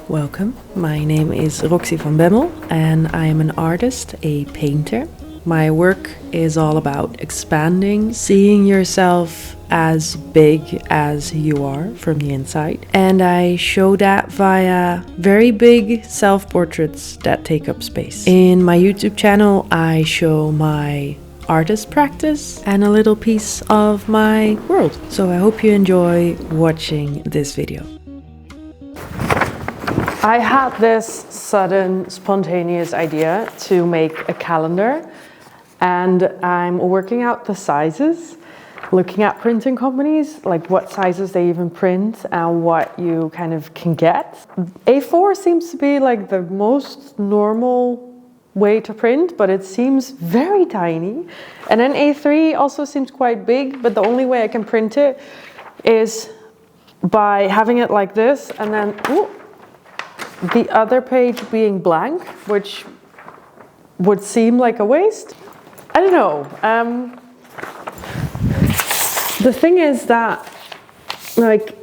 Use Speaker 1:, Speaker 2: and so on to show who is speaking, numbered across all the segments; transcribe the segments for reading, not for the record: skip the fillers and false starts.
Speaker 1: Welcome. My name is Roxy van Bemmel and I am an artist, a painter. My work is all about expanding, seeing yourself as big as you are from the inside. And I show that via very big self-portraits that take up space. In my YouTube channel, I show my artist practice and a little piece of my world. So I hope you enjoy watching this video. I had this sudden, spontaneous idea to make a calendar, and I'm working out the sizes, looking at printing companies, like what sizes they even print and what you kind of can get. A4 seems to be like the most normal way to print, but it seems very tiny. And then A3 also seems quite big, but the only way I can print it is by having it like this, and then the other page being blank, which would seem like a waste. I don't know. The thing is that, like,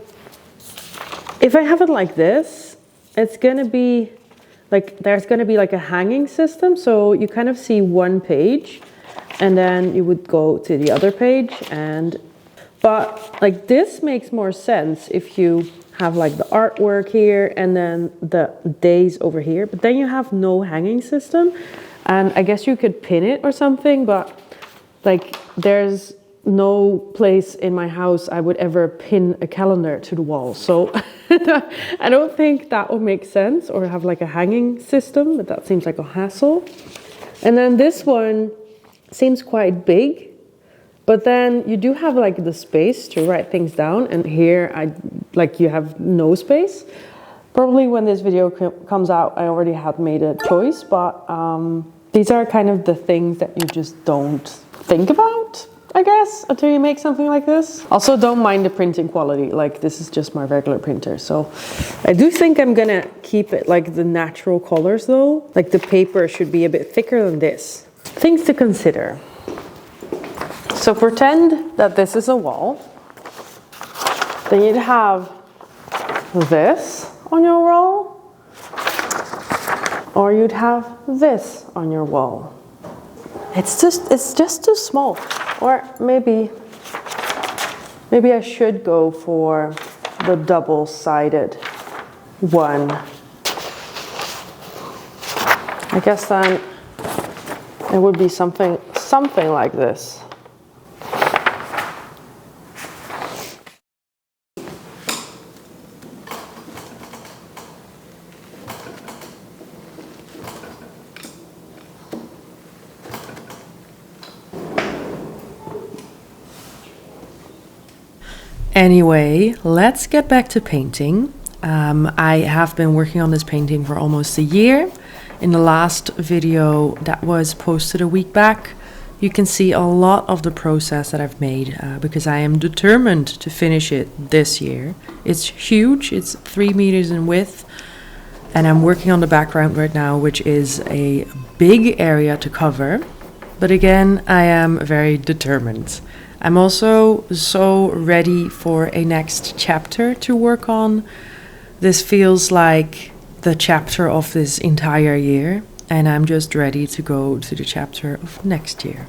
Speaker 1: if I have it like this, it's gonna be like, there's gonna be like a hanging system. So you kind of see one page and then you would go to the other page, but like this makes more sense if you have like the artwork here and then the days over here, but then you have no hanging system. And I guess you could pin it or something, but like there's no place in my house I would ever pin a calendar to the wall. So I don't think that would make sense, or have like a hanging system, but that seems like a hassle. And then this one seems quite big, but then you do have like the space to write things down, and here you have no space. Probably when this video comes out, I already had made a choice, but these are kind of the things that you just don't think about, I guess, until you make something like this. Also, don't mind the printing quality. Like, this is just my regular printer. So I do think I'm gonna keep it like the natural colors though. Like the paper should be a bit thicker than this. Things to consider. So pretend that this is a wall. Then you'd have this on your wall, or you'd have this on your wall. It's just too small. Or maybe I should go for the double-sided one. I guess then it would be something like this. Anyway, let's get back to painting. I have been working on this painting for almost a year. In the last video that was posted a week back, you can see a lot of the process that I've made because I am determined to finish it this year. It's huge, it's 3 meters in width, and I'm working on the background right now, which is a big area to cover. But again, I am very determined. I'm also so ready for a next chapter to work on. This feels like the chapter of this entire year, and I'm just ready to go to the chapter of next year.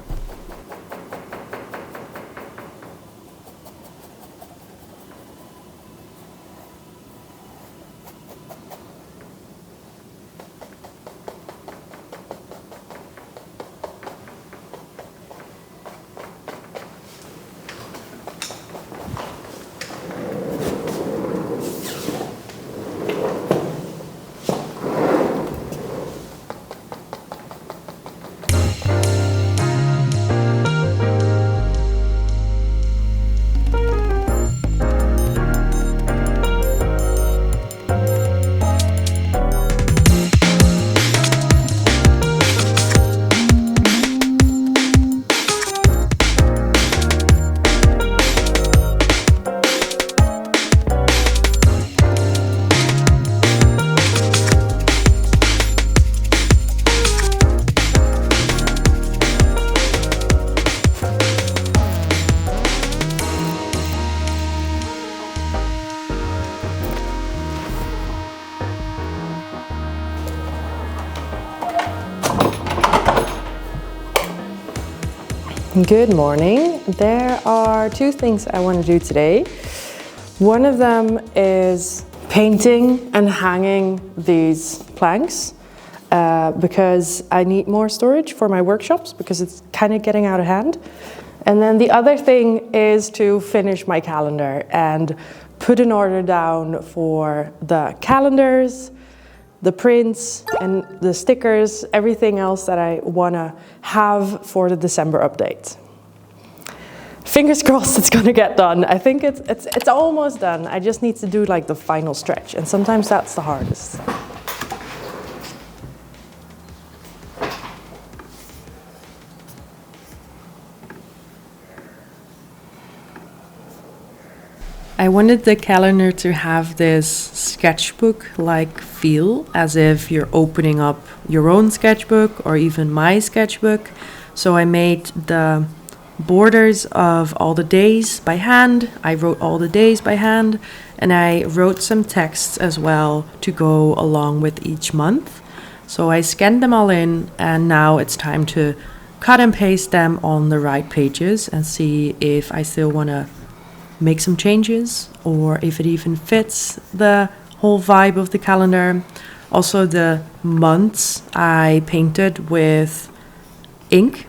Speaker 1: Good morning. There are two things I want to do today. One of them is painting and hanging these planks because I need more storage for my workshops because it's kind of getting out of hand. And then the other thing is to finish my calendar and put an order down for the calendars, the prints and the stickers, everything else that I want to have for the December update. Fingers crossed it's going to get done. I think it's almost done. I just need to do like the final stretch, and sometimes that's the hardest. I wanted the calendar to have this sketchbook-like feel, as if you're opening up your own sketchbook or even my sketchbook. So I made the borders of all the days by hand. I wrote all the days by hand, and I wrote some texts as well to go along with each month. So I scanned them all in, and now it's time to cut and paste them on the right pages and see if I still want to make some changes or if it even fits the whole vibe of the calendar. Also, the months I painted with ink.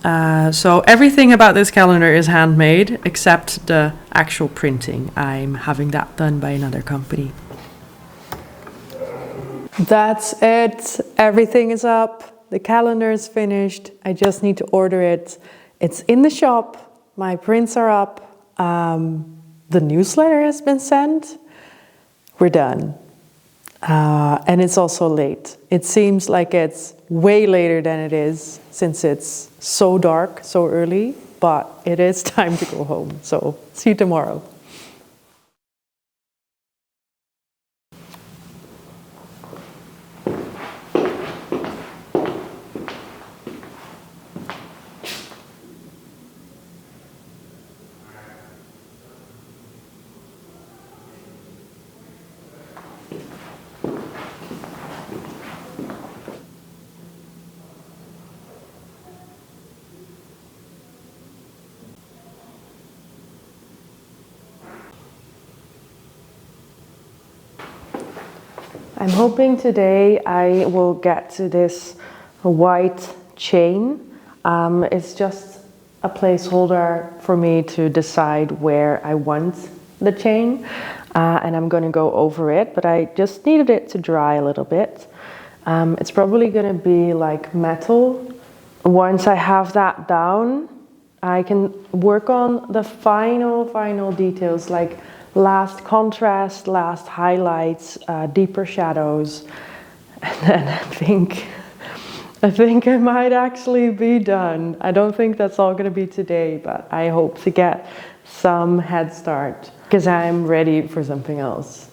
Speaker 1: So everything about this calendar is handmade except the actual printing. I'm having that done by another company. That's it. Everything is up. The calendar is finished. I just need to order it. It's in the shop. My prints are up. The newsletter has been sent. We're done. And it's also late. It seems like it's way later than it is since it's so dark, so early, but it is time to go home. So see you tomorrow. I'm hoping today I will get to this white chain. It's just a placeholder for me to decide where I want the chain, and I'm going to go over it, but I just needed it to dry a little bit. It's probably going to be like metal. Once I have that down, I can work on the final details, like last contrast, last highlights, deeper shadows, and then I think I might actually be done. I don't think that's all going to be today, but I hope to get some head start because I'm ready for something else.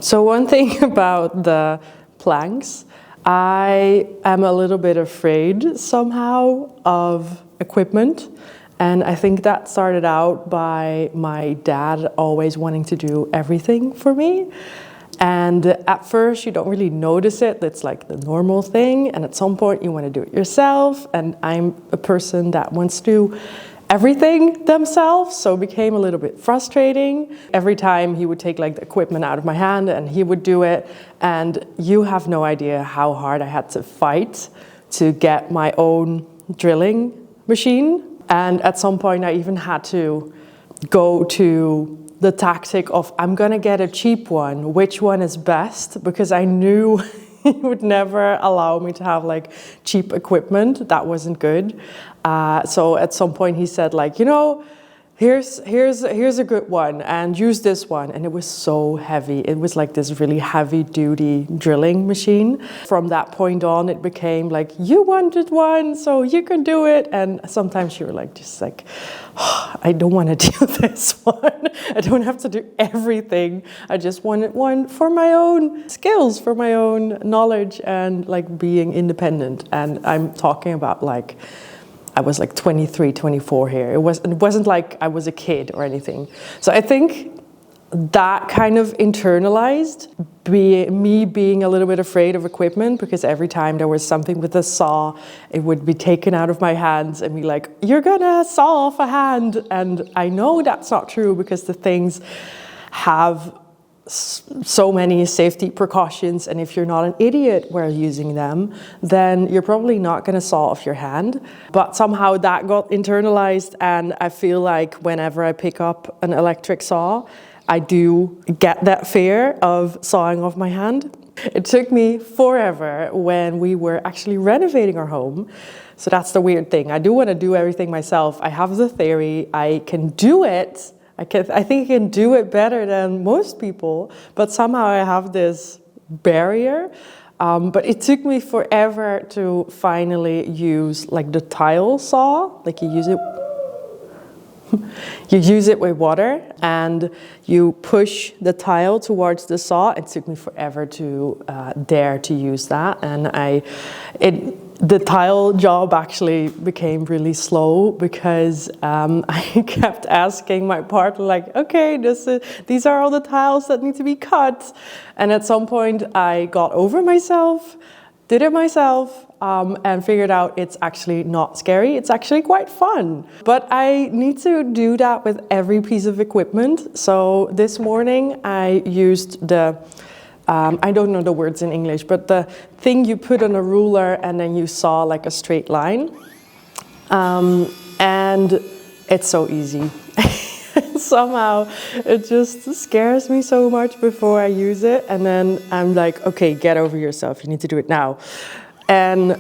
Speaker 1: So one thing about the planks, I am a little bit afraid somehow of equipment. And I think that started out by my dad always wanting to do everything for me. And at first you don't really notice it, it's like the normal thing. And at some point you want to do it yourself. And I'm a person that wants to do everything themselves, so it became a little bit frustrating. Every time he would take like the equipment out of my hand and he would do it. And you have no idea how hard I had to fight to get my own drilling machine. And at some point I even had to go to the tactic of, I'm gonna get a cheap one, which one is best? Because I knew he would never allow me to have like cheap equipment. That wasn't good. So at some point he said like, you know, here's a good one and use this one. And it was so heavy. It was like this really heavy duty drilling machine. From that point on, it became like, you wanted one, so you can do it. And sometimes you were like, just like, oh, I don't want to do this one. I don't have to do everything. I just wanted one for my own skills, for my own knowledge and like being independent. And I'm talking about like, I was like 23, 24 here. It wasn't like I was a kid or anything. So I think that kind of internalized me being a little bit afraid of equipment, because every time there was something with a saw, it would be taken out of my hands and be like, you're gonna saw off a hand. And I know that's not true because the things have so many safety precautions, and if you're not an idiot while using them, then you're probably not going to saw off your hand. But somehow that got internalized, and I feel like whenever I pick up an electric saw, I do get that fear of sawing off my hand. It took me forever when we were actually renovating our home. So that's the weird thing. I do want to do everything myself. I have the theory, I can do it. I think I can do it better than most people, but somehow I have this barrier. But it took me forever to finally use like the tile saw. Like you use it with water and you push the tile towards the saw. It took me forever to dare to use that, and the tile job actually became really slow because I kept asking my partner, like, okay, these are all the tiles that need to be cut. And at some point I got over myself, did it myself, and figured out it's actually not scary. It's actually quite fun. But I need to do that with every piece of equipment. So this morning I used the I don't know the words in English, but the thing you put on a ruler and then you saw like a straight line. And it's so easy. Somehow it just scares me so much before I use it. And then I'm like, okay, get over yourself. You need to do it now. And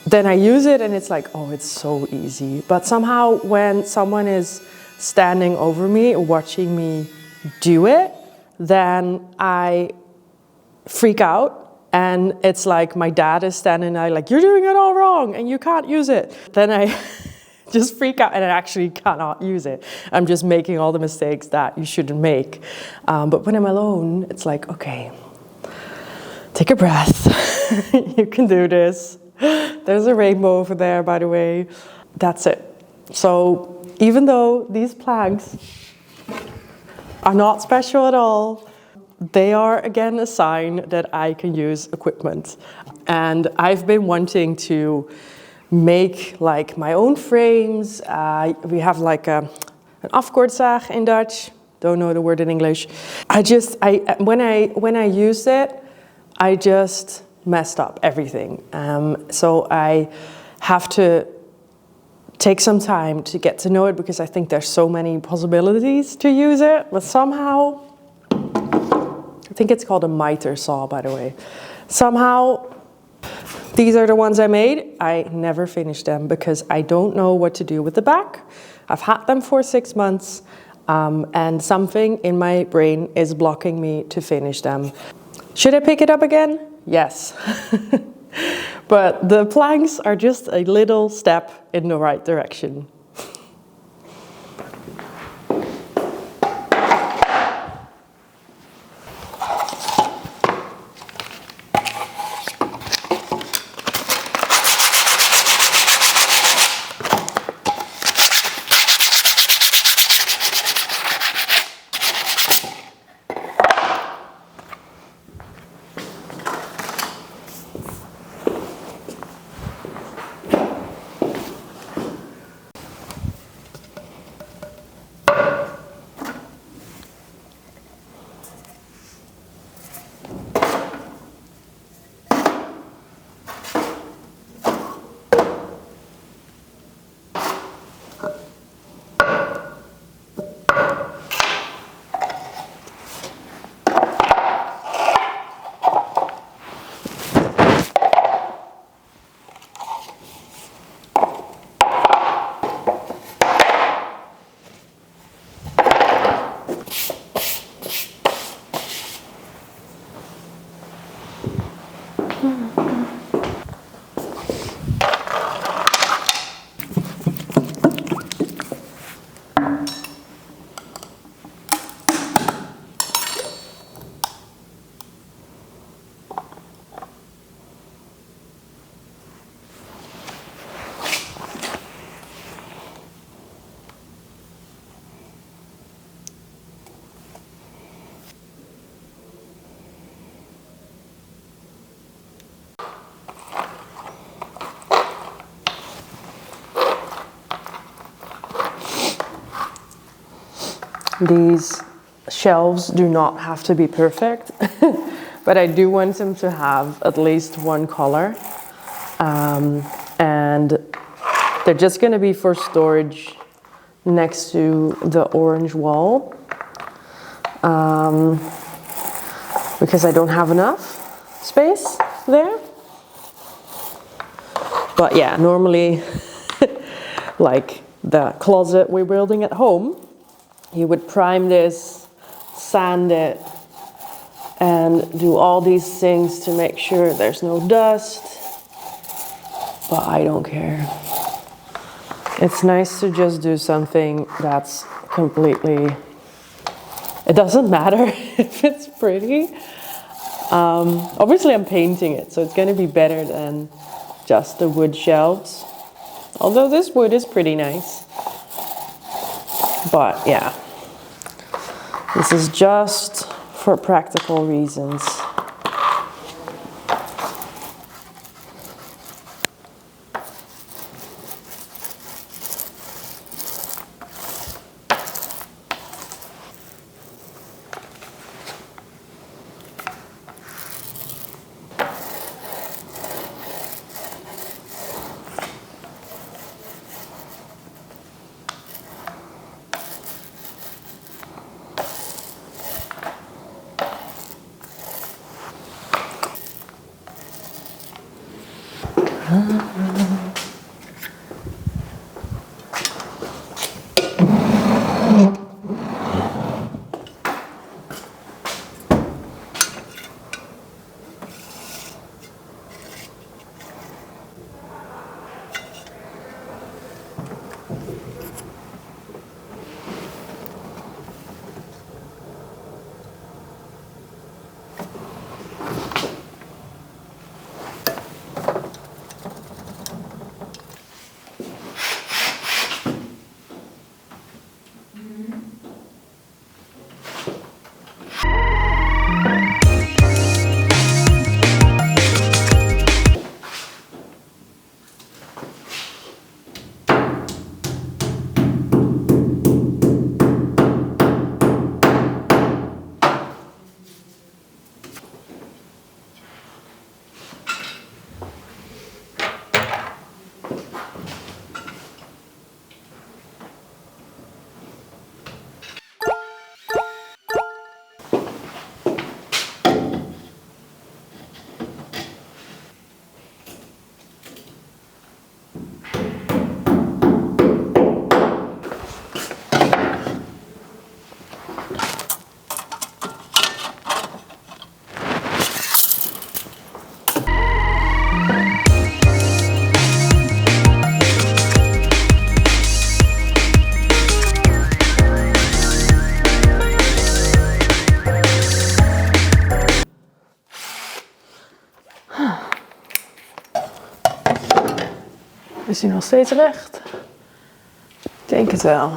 Speaker 1: then I use it and it's like, oh, it's so easy. But somehow when someone is standing over me, watching me do it, then I freak out, and it's like my dad is standing there like, you're doing it all wrong and you can't use it. Then I just freak out and I actually cannot use it. I'm just making all the mistakes that you shouldn't make. But when I'm alone, it's like, okay, take a breath. You can do this. There's a rainbow over there, by the way. That's it. So even though these planks are not special at all, they are again a sign that I can use equipment. And I've been wanting to make like my own frames. We have like an afkortzaag in Dutch. Don't know the word in English. When I used it, I just messed up everything. So I have to take some time to get to know it, because I think there's so many possibilities to use it. But somehow, I think it's called a miter saw, by the way. Somehow, these are the ones I made. I never finished them because I don't know what to do with the back. I've had them for 6 months, and something in my brain is blocking me to finish them. Should I pick it up again? Yes. But the planks are just a little step in the right direction. These shelves do not have to be perfect, but I do want them to have at least one color. And they're just going to be for storage next to the orange wall, because I don't have enough space there. But yeah, normally like the closet we're building at home, you would prime this, sand it, and do all these things to make sure there's no dust. But I don't care. It's nice to just do something that's completely, it doesn't matter if it's pretty. Obviously I'm painting it, so it's going to be better than just the wood shelves. Although this wood is pretty nice. But yeah, this is just for practical reasons. Is hij nog steeds recht? Ik denk het wel.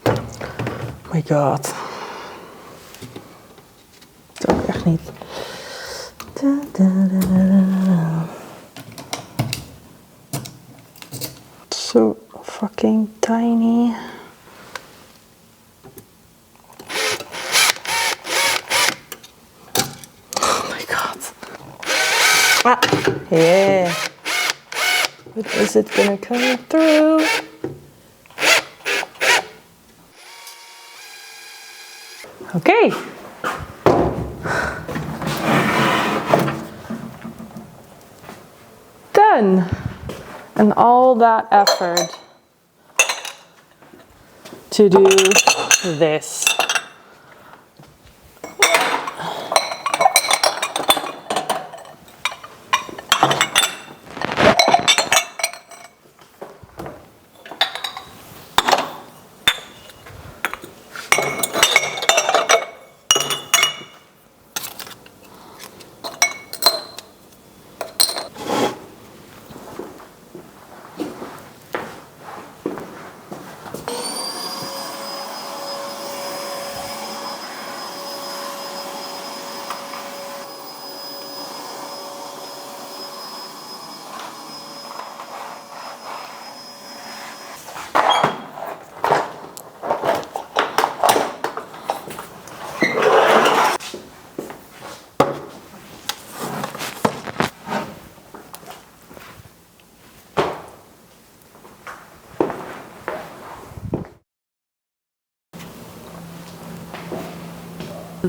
Speaker 1: Oh my god. Dat ook echt niet. So fucking tiny. Oh my god. Ah, yeah. But is it gonna come through? Okay. Done. And all that effort to do this.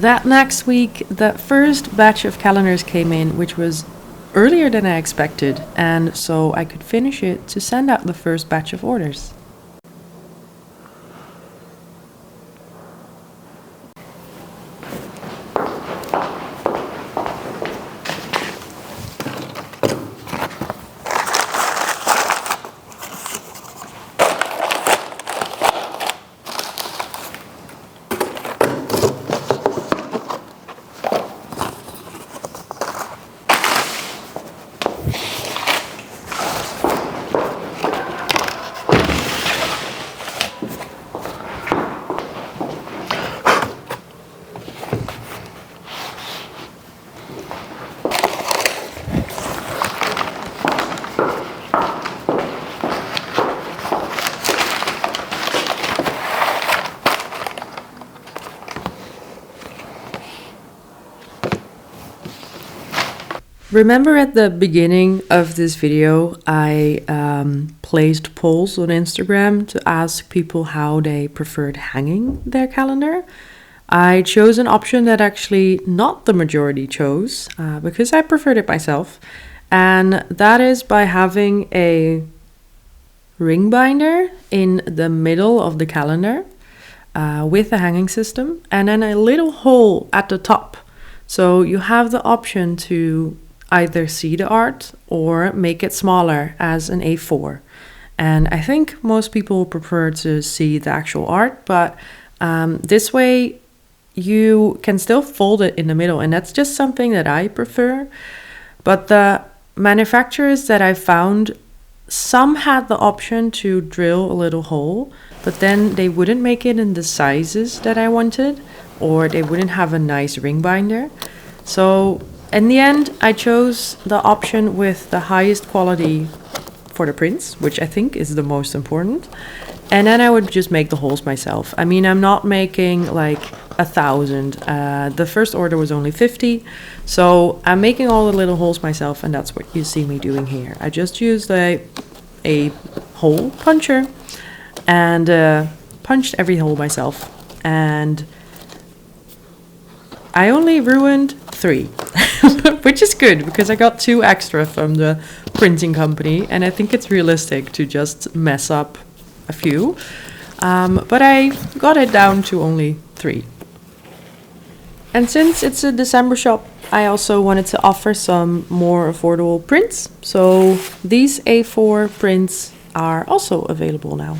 Speaker 1: that next week, the first batch of calendars came in, which was earlier than I expected, and so I could finish it to send out the first batch of orders. Remember at the beginning of this video, I placed polls on Instagram to ask people how they preferred hanging their calendar. I chose an option that actually not the majority chose, because I preferred it myself. And that is by having a ring binder in the middle of the calendar with a hanging system, and then a little hole at the top. So you have the option to either see the art or make it smaller as an A4. And I think most people prefer to see the actual art, but this way you can still fold it in the middle, and that's just something that I prefer. But the manufacturers that I found, some had the option to drill a little hole, but then they wouldn't make it in the sizes that I wanted, or they wouldn't have a nice ring binder. So in the end, I chose the option with the highest quality for the prints, which I think is the most important. And then I would just make the holes myself. I mean, I'm not making like 1,000. The first order was only 50. So I'm making all the little holes myself, and that's what you see me doing here. I just used a hole puncher and punched every hole myself. And I only ruined 3. Which is good, because I got 2 extra from the printing company, and I think it's realistic to just mess up a few. But I got it down to only 3. And since it's a December shop, I also wanted to offer some more affordable prints. So these A4 prints are also available now.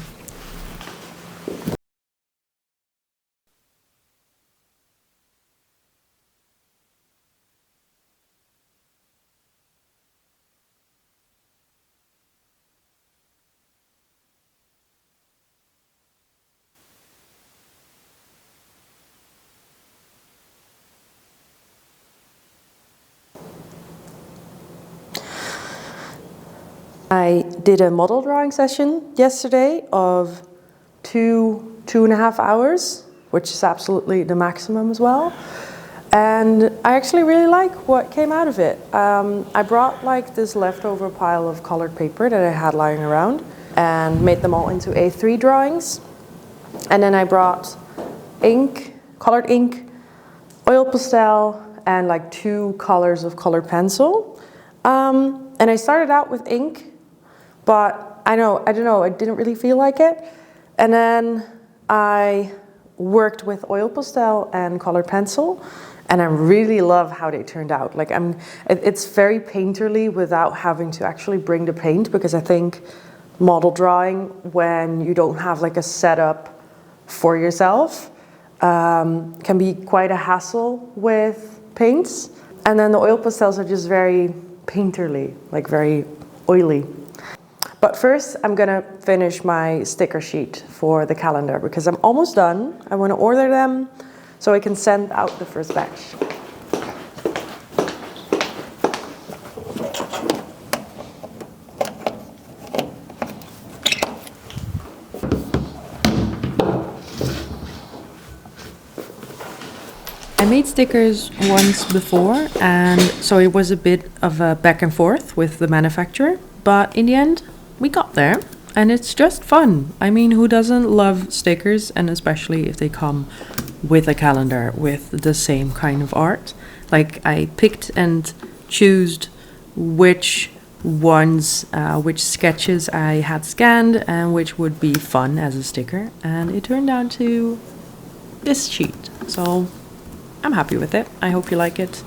Speaker 1: I did a model drawing session yesterday of 2.5 hours, which is absolutely the maximum as well. And I actually really like what came out of it. I brought like this leftover pile of colored paper that I had lying around and made them all into A3 drawings. And then I brought ink, colored ink, oil pastel, and like 2 colors of colored pencil. And I started out with ink, but I don't know, I didn't really feel like it. And then I worked with oil pastel and colored pencil, and I really love how they turned out. Like it's very painterly without having to actually bring the paint, because I think model drawing, when you don't have like a setup for yourself, can be quite a hassle with paints. And then the oil pastels are just very painterly, like very oily. But first, I'm gonna finish my sticker sheet for the calendar, because I'm almost done. I wanna order them so I can send out the first batch. I made stickers once before, and so it was a bit of a back and forth with the manufacturer, but in the end, we got there, and it's just fun. I mean, who doesn't love stickers, and especially if they come with a calendar with the same kind of art. Like I picked and chose which ones, which sketches I had scanned and which would be fun as a sticker, and it turned out to this sheet. So I'm happy with it. I hope you like it.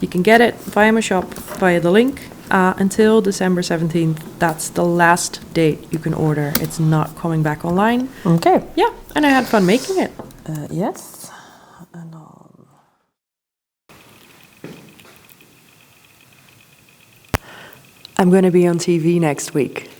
Speaker 1: You can get it via my shop via the link until December 17th. That's the last date you can order. It's not coming back online.
Speaker 2: Okay.
Speaker 1: Yeah, and I had fun making it.
Speaker 2: Yes. And
Speaker 1: I'm going to be on TV next week.